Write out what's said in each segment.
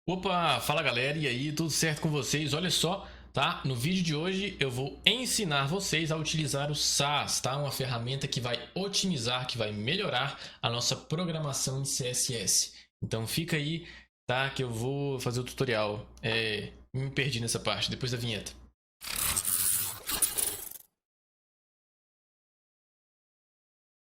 Opa, fala galera, e aí, tudo certo com vocês? Olha só, tá? No vídeo de hoje eu vou ensinar vocês a utilizar o SAS, tá? Uma ferramenta que vai otimizar, que vai melhorar a nossa programação em CSS. Então fica aí, tá? Que eu vou fazer o tutorial. Me perdi nessa parte, depois da vinheta.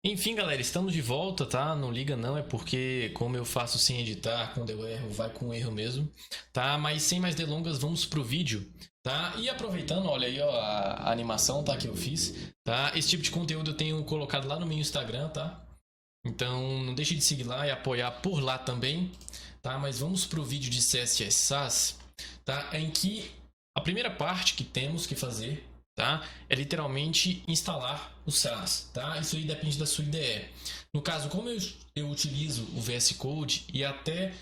Enfim, galera, estamos de volta, tá? Não liga não, é porque como eu faço sem editar, quando eu erro, vai com erro mesmo, tá? Mas sem mais delongas, vamos pro vídeo, tá? E aproveitando, olha aí, ó, a animação, tá, que eu fiz, tá? Esse tipo de conteúdo eu tenho colocado lá no meu Instagram, tá? Então não deixe de seguir lá e apoiar por lá também, tá? Mas vamos pro vídeo de CSS SAS, tá? Em que a primeira parte que temos que fazer, tá? É literalmente instalar o SAS, tá? Isso aí depende da sua IDE. No caso, como eu utilizo o VS Code e até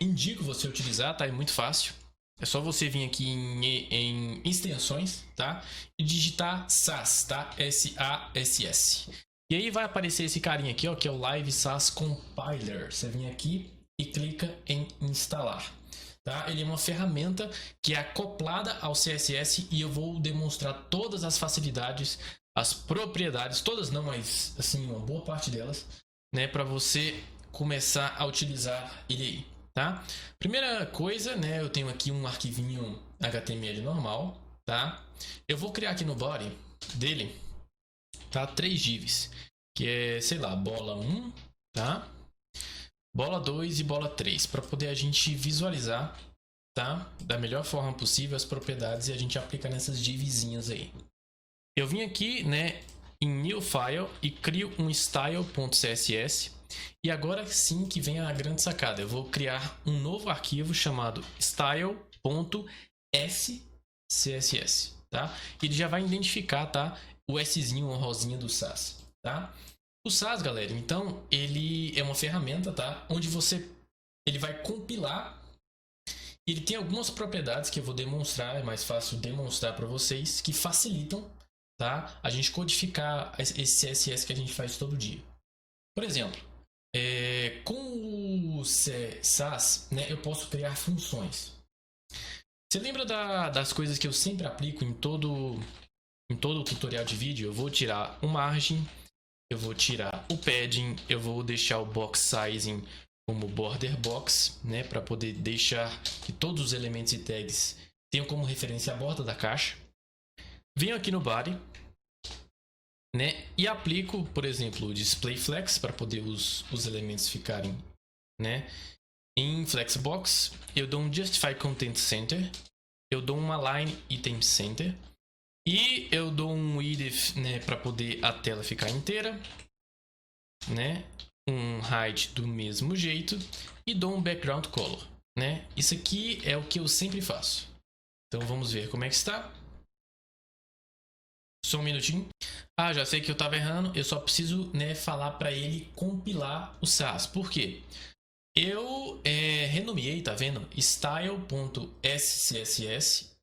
indico você utilizar, tá? É muito fácil. É só você vir aqui em extensões, tá? E digitar SAS, tá? S-A-S-S. E aí vai aparecer esse carinha aqui, ó, que é o Live SAS Compiler. Você vem aqui e clica em instalar. Tá? Ele é uma ferramenta que é acoplada ao CSS e eu vou demonstrar todas as facilidades, as propriedades, todas não, mas assim, uma boa parte delas, né, para você começar a utilizar ele aí, tá? Primeira coisa, né, eu tenho aqui um arquivinho HTML normal, tá? Eu vou criar aqui no body dele, tá? 3 divs, que é, sei lá, bola 1, tá? Bola 2 e bola 3, para poder a gente visualizar, tá? Da melhor forma possível as propriedades e a gente aplicar nessas divzinhas aí. Eu vim aqui, né, em New File e crio um style.css. E agora sim que vem a grande sacada. Eu vou criar um novo arquivo chamado style.scss, tá? Ele já vai identificar, tá? O Szinho, o rosinha do SAS, tá? O SAS, galera, então, ele é uma ferramenta, tá? Onde ele vai compilar. Ele tem algumas propriedades que eu vou demonstrar, é mais fácil demonstrar para vocês, que facilitam, tá? A gente codificar esse CSS que a gente faz todo dia. Por exemplo, com o SAS, né, eu posso criar funções. Você lembra das coisas que eu sempre aplico em todo o tutorial de vídeo? Eu vou tirar o margin, eu vou tirar o padding, eu vou deixar o box sizing como border box, né, para poder deixar que todos os elementos e tags tenham como referência a borda da caixa. Venho aqui no body, né, e aplico, por exemplo, o display flex para poder os elementos ficarem, né, em flexbox. Eu dou um justify content center, eu dou uma line item center e eu dou um width, né, para poder a tela ficar inteira, né? Um height do mesmo jeito e dou um background color, né? Isso aqui é o que eu sempre faço. Então vamos ver como é que está. Só um minutinho. Ah, já sei que eu estava errando. Eu só preciso, né, falar para ele compilar o SAS. Por quê? Eu renomeei, tá vendo? Style.scss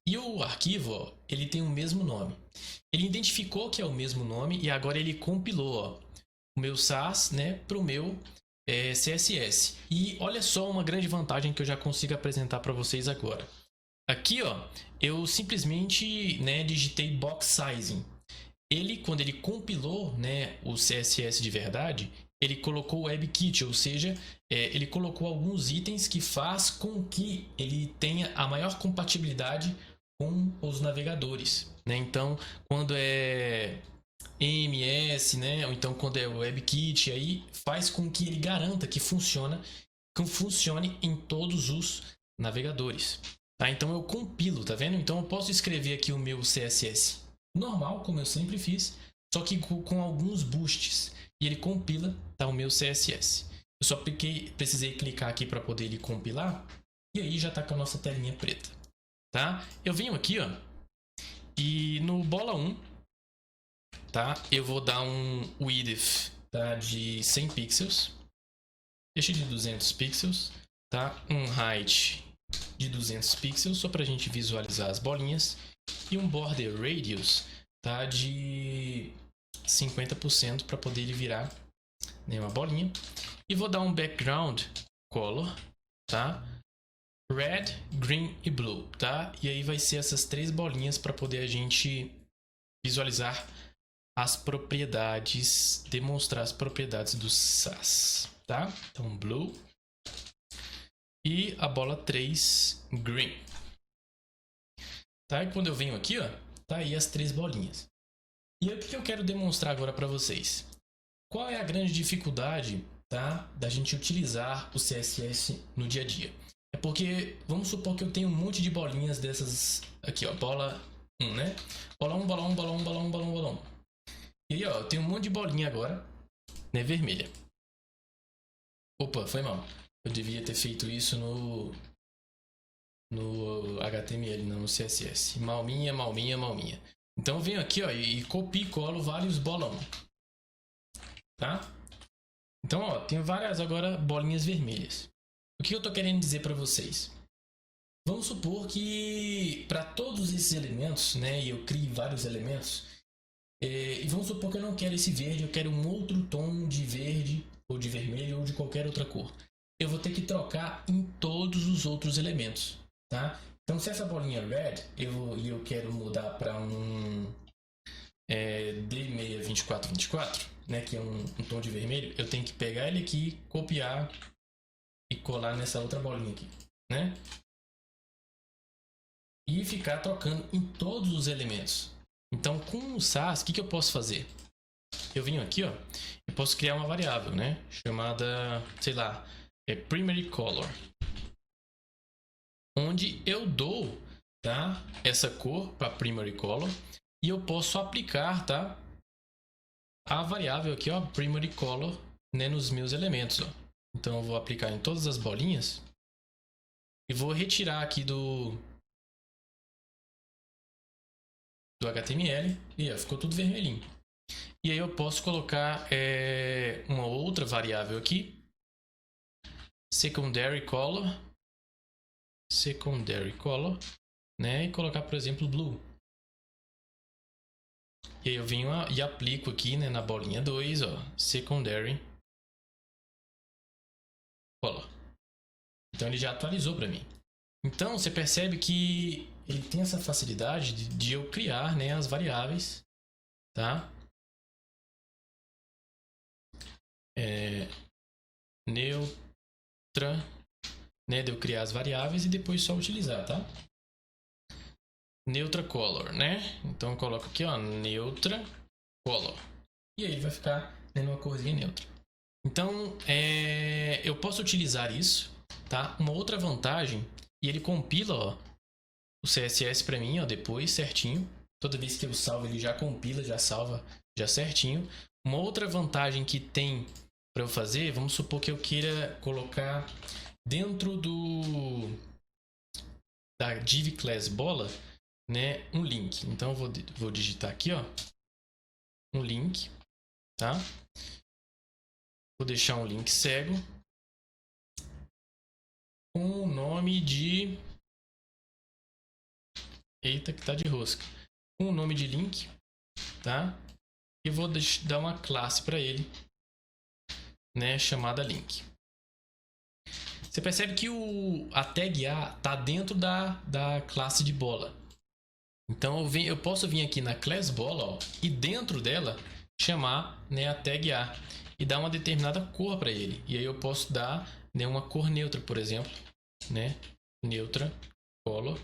e o arquivo, ó, ele tem o mesmo nome. Ele identificou que é o mesmo nome e agora ele compilou, ó, o meu SAS, né, para o meu CSS. E olha só uma grande vantagem que eu já consigo apresentar para vocês agora. Aqui, ó, eu simplesmente, né, digitei box sizing. Ele, quando ele compilou, né, o CSS de verdade, ele colocou o WebKit, ou seja, ele colocou alguns itens que faz com que ele tenha a maior compatibilidade com os navegadores, né? Então, quando é EMS, né, ou então quando é o WebKit, aí faz com que ele garanta que funcione em todos os navegadores. Tá? Então eu compilo, tá vendo? Então eu posso escrever aqui o meu CSS normal, como eu sempre fiz, só que com alguns boosts. E ele compila, tá, o meu CSS. Eu só precisei clicar aqui para poder ele compilar. E aí já tá com a nossa telinha preta. Tá? Eu venho aqui, ó, e no bola 1, tá? Eu vou dar um width, tá, de 100 pixels. Deixa de 200 pixels, tá? Um height de 200 pixels, só para a gente visualizar as bolinhas. E um border radius, tá, de 50% para poder ele virar, né, uma bolinha. E vou dar um background color, tá? red, green e blue, tá? E aí vai ser essas três bolinhas para poder a gente visualizar as propriedades, demonstrar as propriedades do SAS, tá? Então, blue e a bola 3, green. Tá? E quando eu venho aqui, ó, tá aí as três bolinhas. E aí, o que eu quero demonstrar agora para vocês? Qual é a grande dificuldade, tá, da gente utilizar o CSS no dia a dia? É porque, vamos supor que eu tenho um monte de bolinhas dessas aqui, ó, bola 1, né? Bola 1, bola 1, bola 1, bola 1, bola 1, bola 1. E aí, ó, eu tenho um monte de bolinha agora, né, vermelha. Opa, foi mal. Eu devia ter feito isso no HTML, não no CSS. Malminha, malminha, malminha. Então eu venho aqui, ó, e copio e colo vários bolão. Tá? Então, ó, tenho várias agora bolinhas vermelhas. O que eu tô querendo dizer para vocês? Vamos supor que para todos esses elementos, né, e eu crio vários elementos, e vamos supor que eu não quero esse verde, eu quero um outro tom de verde, ou de vermelho, ou de qualquer outra cor. Eu vou ter que trocar em todos os outros elementos, tá? Então, se essa bolinha red, eu quero mudar para um D62424, né, que é um tom de vermelho, eu tenho que pegar ele aqui, copiar e colar nessa outra bolinha aqui, né? E ficar trocando em todos os elementos. Então, com o SAS, o que eu posso fazer? Eu venho aqui, ó, eu posso criar uma variável, né, chamada, sei lá, primary color, onde eu dou, tá, essa cor para primary color e eu posso aplicar, tá, a variável aqui, ó, primary color, né, nos meus elementos, ó. Então eu vou aplicar em todas as bolinhas e vou retirar aqui do HTML e ó, ficou tudo vermelhinho. E aí eu posso colocar uma outra variável aqui, secondary color, né, e colocar, por exemplo, blue. E aí eu venho e aplico aqui, né, na bolinha 2, ó, secondary color. Então ele já atualizou para mim. Então você percebe que ele tem essa facilidade de eu criar, né, as variáveis, tá? Neutra, né, de eu criar as variáveis e depois só utilizar, tá? Neutra color, né? Então eu coloco aqui, ó, neutra color. E aí vai ficar, né, uma corzinha neutra. Então, eu posso utilizar isso, tá? Uma outra vantagem, e ele compila, ó, o CSS para mim, ó, depois certinho. Toda vez que eu salvo, ele já compila, já salva, já certinho. Uma outra vantagem que tem para eu fazer, vamos supor que eu queira colocar dentro da div class bola, né, um link. Então eu vou digitar aqui, ó, um link, tá? Vou deixar um link cego com o nome de... Eita, que tá de rosca. Com o nome de link, tá? E vou dar uma classe para ele, né, chamada link. Você percebe que a tag A tá dentro da classe de bola. Então eu posso vir aqui na class bola, ó, e dentro dela chamar, né, a tag A e dar uma determinada cor para ele. E aí eu posso dar, né, uma cor neutra, por exemplo, né, neutra color.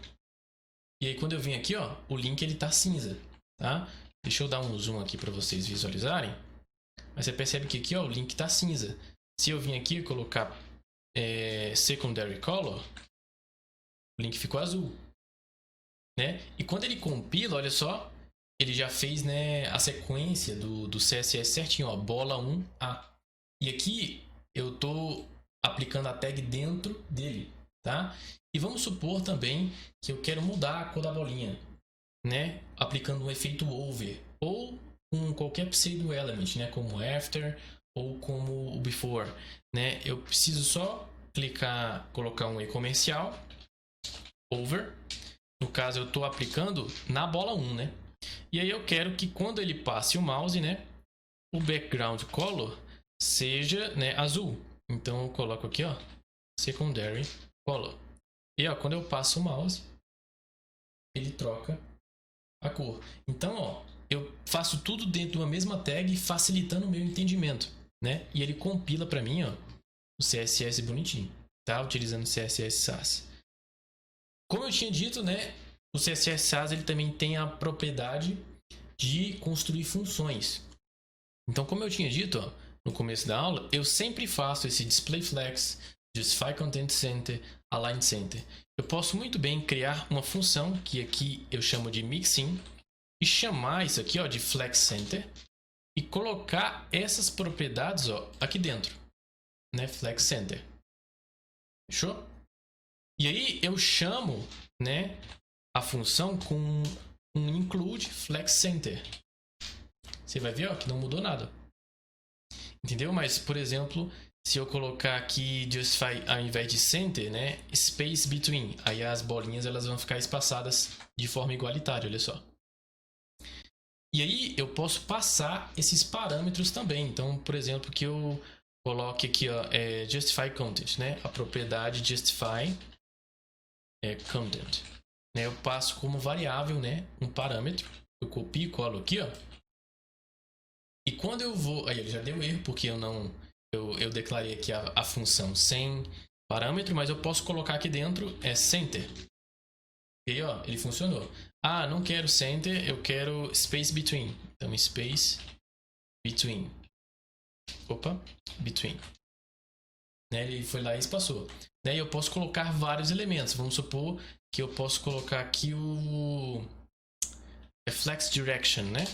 E aí quando eu vim aqui, ó, o link ele tá cinza, tá? Deixa eu dar um zoom aqui para vocês visualizarem. Mas você percebe que aqui, ó, o link tá cinza. Se eu vim aqui e colocar secondary color, o link ficou azul, né? E quando ele compila, olha só, ele já fez, né, a sequência do CSS certinho, ó, bola 1A. E aqui eu tô aplicando a tag dentro dele, tá? E vamos supor também que eu quero mudar a cor da bolinha, né, aplicando um efeito over ou com qualquer pseudo element, né, como after ou como o before, né? Eu preciso só clicar, colocar um e comercial over. No caso, eu estou aplicando na bola 1, né? E aí eu quero que quando ele passe o mouse, né, o background color seja, né, azul. Então eu coloco aqui, ó, secondary color. E ó, quando eu passo o mouse, ele troca a cor. Então, ó, eu faço tudo dentro de uma mesma tag, facilitando o meu entendimento, né? E ele compila para mim, ó, o CSS bonitinho, tá? Utilizando o CSS Sass. Como eu tinha dito, né, o CSS Sass ele também tem a propriedade de construir funções. Então, como eu tinha dito, ó, no começo da aula, eu sempre faço esse display flex, justify content center, align center. Eu posso muito bem criar uma função que aqui eu chamo de mixin e chamar isso aqui, ó, de flex center e colocar essas propriedades, ó, aqui dentro, né, flex center. Fechou? E aí eu chamo, né, a função com um include flex center. Você vai ver, ó, que não mudou nada. Entendeu? Mas, por exemplo, se eu colocar aqui justify ao invés de center, né, space between, aí as bolinhas elas vão ficar espaçadas de forma igualitária, olha só. E aí eu posso passar esses parâmetros também. Então, por exemplo, que eu coloque aqui, ó, justify content, né, a propriedade justify content. Né, eu passo como variável, né, um parâmetro. Eu copio e colo aqui, ó. E quando eu vou... Aí ele já deu erro, porque eu declarei aqui a função sem parâmetro, mas eu posso colocar aqui dentro center. E aí, ó, ele funcionou. Ah, não quero center, eu quero space between. Então, space between. Opa, between. Né, ele foi lá e espaçou. Né, e eu posso colocar vários elementos. Vamos supor que eu posso colocar aqui o flex direction, né?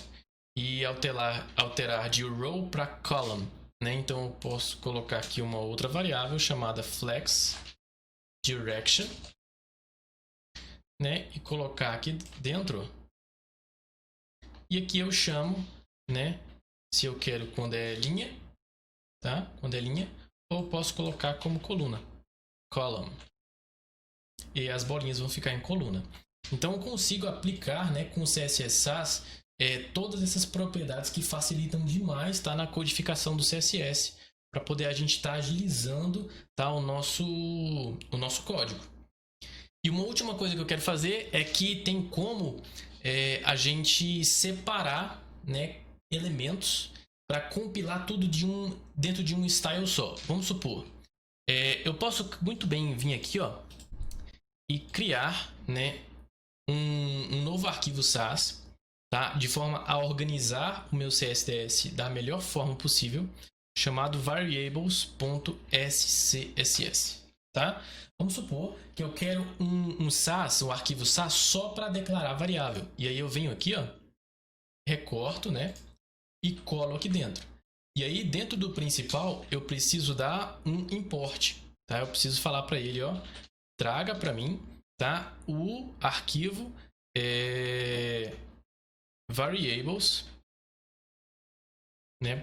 E alterar de row para column, né? Então eu posso colocar aqui uma outra variável chamada flex direction, né? E colocar aqui dentro. E aqui eu chamo, né? Se eu quero quando é linha, tá? Quando é linha, ou eu posso colocar como coluna, column. E as bolinhas vão ficar em coluna. Então eu consigo aplicar, né, com o CSS Sass todas essas propriedades que facilitam demais, tá, na codificação do CSS, para poder a gente estar agilizando, tá, o nosso código. E uma última coisa que eu quero fazer é que tem como a gente separar, né, elementos para compilar tudo dentro de um style só. Vamos supor, eu posso muito bem vir aqui, ó, e criar, né, um novo arquivo Sass, tá? De forma a organizar o meu CSS da melhor forma possível, chamado variables.scss, tá? Vamos supor que eu quero um Sass, um arquivo Sass só para declarar variável. E aí eu venho aqui, ó, recorto, né? E colo aqui dentro. E aí dentro do principal eu preciso dar um import, tá? Eu preciso falar para ele, ó, traga para mim, tá, o arquivo variables, né,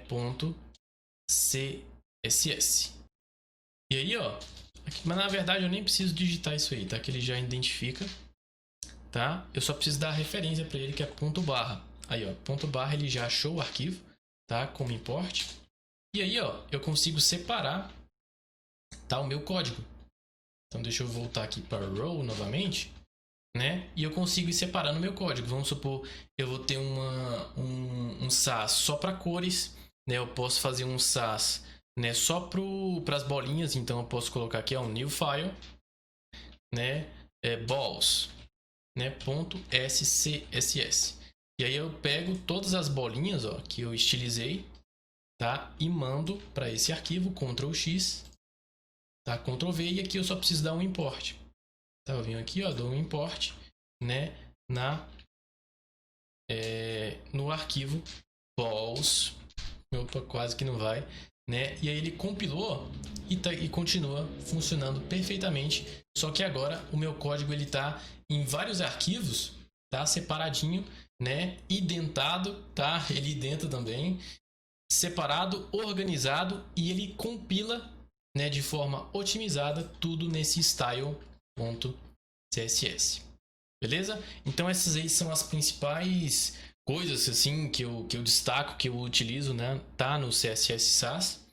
.css. E aí, ó, aqui, mas na verdade eu nem preciso digitar isso aí, tá? Que ele já identifica, tá? Eu só preciso dar a referência para ele, que é ponto barra. Aí, ó, ponto barra, ele já achou o arquivo, tá? Como import. E aí, ó, eu consigo separar, tá, o meu código. Então deixa eu voltar aqui para row novamente, né? E eu consigo ir separando o meu código. Vamos supor, eu vou ter um Sass só para cores, né? Eu posso fazer um Sass, né, só para as bolinhas. Então eu posso colocar aqui, ó, um new file, né? Balls, né? .scss. E aí eu pego todas as bolinhas, ó, que eu estilizei, tá? E mando para esse arquivo, Ctrl X, tá? Ctrl V, e aqui eu só preciso dar um import. Tá, eu venho aqui, ó, dou um import, né, no arquivo balls. Opa, quase que não vai, né? E aí ele compilou e continua funcionando perfeitamente. Só que agora o meu código ele tá em vários arquivos, tá, separadinho, né, identado, tá? Ele identa também, separado, organizado, e ele compila, né, de forma otimizada tudo nesse style.css. Beleza? Então essas aí são as principais coisas assim que eu destaco, que eu utilizo, né, tá, no CSS Sass.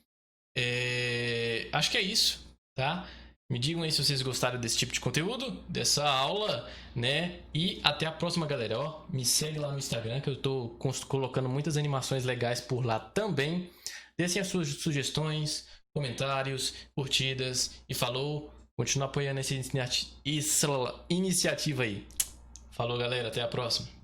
Acho que é isso, tá? Me digam aí se vocês gostaram desse tipo de conteúdo, dessa aula, né? E até a próxima, galera. Ó, me segue lá no Instagram que eu tô colocando muitas animações legais por lá também. Deixem as suas sugestões, comentários, curtidas e falou. Continua apoiando essa iniciativa aí. Falou, galera. Até a próxima.